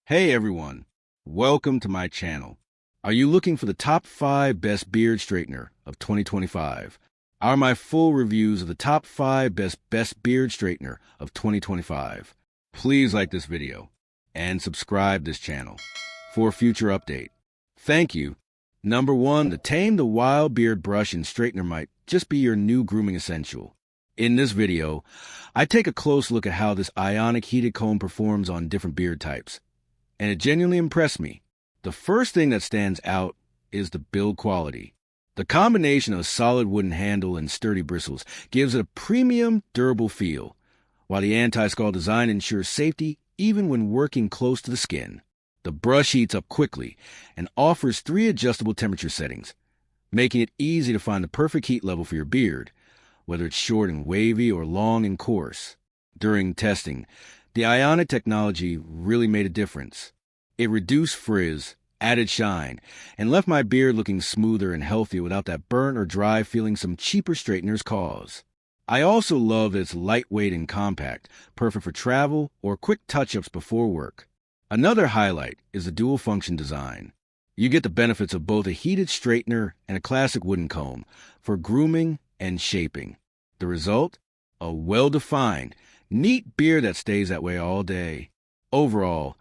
Hey everyone, welcome to my channel. Are you looking for the top 5 best beard straightener of 2025? Are my full reviews of the top 5 best beard straightener of 2025. Please like this video and subscribe this channel for a future update. Thank you. Number 1, the TAME the Wild Beard Brush and Straightener might just be your new grooming essential. In this video, I take a close look at how this Ionic heated comb performs on different beard types. And it genuinely impressed me. The first thing that stands out is the build quality. The combination of a solid wooden handle and sturdy bristles gives it a premium, durable feel, while the anti-scald design ensures safety even when working close to the skin. The brush heats up quickly and offers 3 adjustable temperature settings, making it easy to find the perfect heat level for your beard, whether it's short and wavy or long and coarse. During testing, the Ionic technology really made a difference. It reduced frizz, added shine, and left my beard looking smoother and healthier without that burnt or dry feeling some cheaper straighteners cause. I also love that it's lightweight and compact, perfect for travel or quick touch-ups before work. Another highlight is the dual-function design. You get the benefits of both a heated straightener and a classic wooden comb for grooming and shaping. The result? A well-defined, neat beard that stays that way all day. Overall,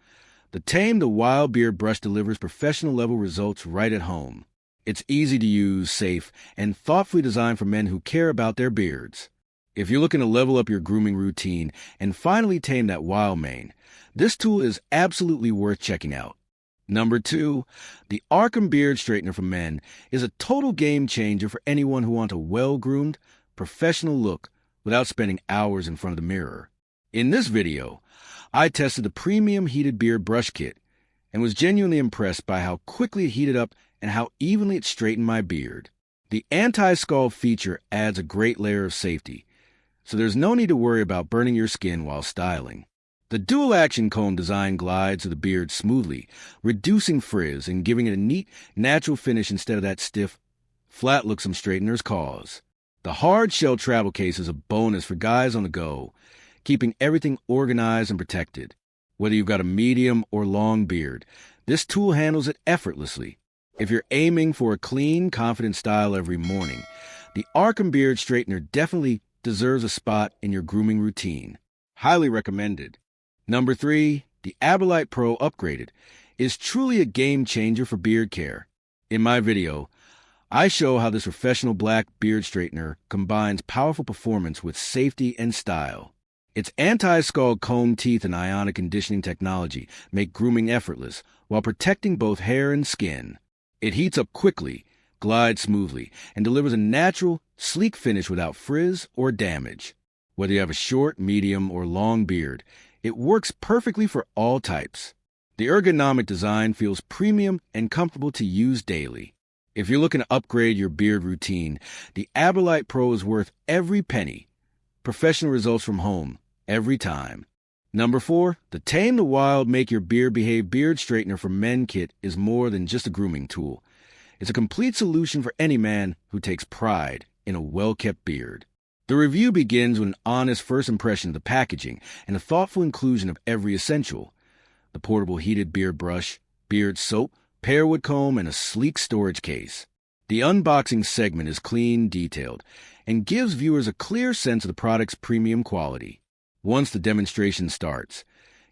the TAME the Wild Beard Brush delivers professional-level results right at home. It's easy to use, safe, and thoughtfully designed for men who care about their beards. If you're looking to level up your grooming routine and finally tame that wild mane, this tool is absolutely worth checking out. Number 2, the Arkam Beard Straightener for Men is a total game changer for anyone who wants a well-groomed, professional look without spending hours in front of the mirror. In this video, I tested the premium heated beard brush kit and was genuinely impressed by how quickly it heated up and how evenly it straightened my beard. The anti-scald feature adds a great layer of safety, so there's no need to worry about burning your skin while styling. The dual-action comb design glides through the beard smoothly, reducing frizz and giving it a neat, natural finish instead of that stiff, flat look some straighteners cause. The hard-shell travel case is a bonus for guys on the go, keeping everything organized and protected. Whether you've got a medium or long beard, this tool handles it effortlessly. If you're aiming for a clean, confident style every morning, the Arkam Beard Straightener definitely deserves a spot in your grooming routine. Highly recommended. Number 3, the Aberlite Pro Upgraded is truly a game changer for beard care. In my video, I show how this professional black beard straightener combines powerful performance with safety and style. Its anti-scald comb teeth and ionic conditioning technology make grooming effortless while protecting both hair and skin. It heats up quickly, glides smoothly, and delivers a natural, sleek finish without frizz or damage. Whether you have a short, medium, or long beard, it works perfectly for all types. The ergonomic design feels premium and comfortable to use daily. If you're looking to upgrade your beard routine, the Aberlite Pro is worth every penny. Professional results from home, every time. Number 4, the Tame the Wild Make Your Beard Behave Beard Straightener for Men kit is more than just a grooming tool. It's a complete solution for any man who takes pride in a well-kept beard. The review begins with an honest first impression of the packaging and a thoughtful inclusion of every essential. The portable heated beard brush, beard soap, Pearwood comb, and a sleek storage case. The unboxing segment is clean, detailed, and gives viewers a clear sense of the product's premium quality. Once the demonstration starts,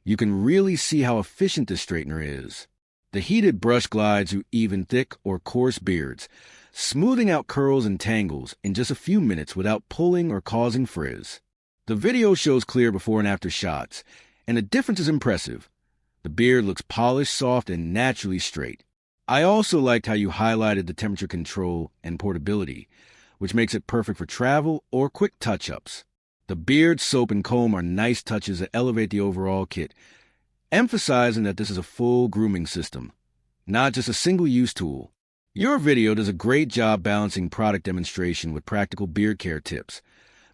you can really see how efficient this straightener is. The heated brush glides through even thick or coarse beards, smoothing out curls and tangles in just a few minutes without pulling or causing frizz. The video shows clear before and after shots, and the difference is impressive. The beard looks polished, soft, and naturally straight. I also liked how you highlighted the temperature control and portability, which makes it perfect for travel or quick touch-ups. The beard, soap, and comb are nice touches that elevate the overall kit, emphasizing that this is a full grooming system, not just a single-use tool. Your video does a great job balancing product demonstration with practical beard care tips,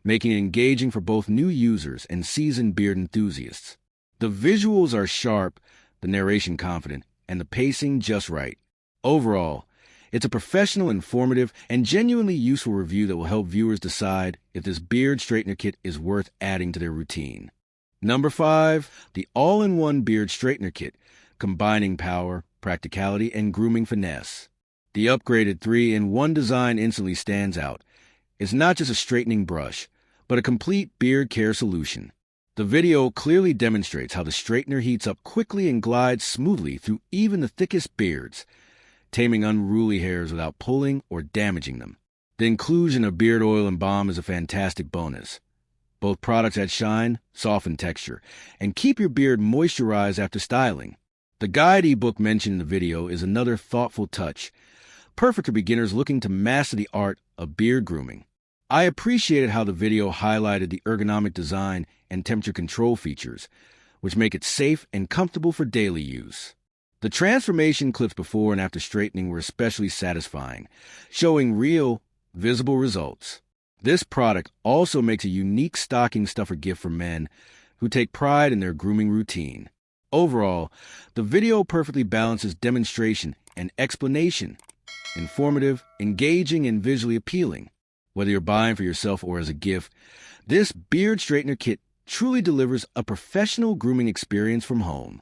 making it engaging for both new users and seasoned beard enthusiasts. The visuals are sharp, the narration confident, and the pacing just right. Overall, it's a professional, informative, and genuinely useful review that will help viewers decide if this beard straightener kit is worth adding to their routine. Number 5, the all-in-one beard straightener kit combining power, practicality, and grooming finesse. The upgraded 3-in-1 design instantly stands out. It's not just a straightening brush, but a complete beard care solution. The video clearly demonstrates how the straightener heats up quickly and glides smoothly through even the thickest beards, taming unruly hairs without pulling or damaging them. The inclusion of beard oil and balm is a fantastic bonus. Both products add shine, soften texture, and keep your beard moisturized after styling. The guide ebook mentioned in the video is another thoughtful touch, perfect for beginners looking to master the art of beard grooming. I appreciated how the video highlighted the ergonomic design and temperature control features, which make it safe and comfortable for daily use. The transformation clips before and after straightening were especially satisfying, showing real, visible results. This product also makes a unique stocking stuffer gift for men who take pride in their grooming routine. Overall, the video perfectly balances demonstration and explanation, informative, engaging, and visually appealing. Whether you're buying for yourself or as a gift, this beard straightener kit truly delivers a professional grooming experience from home.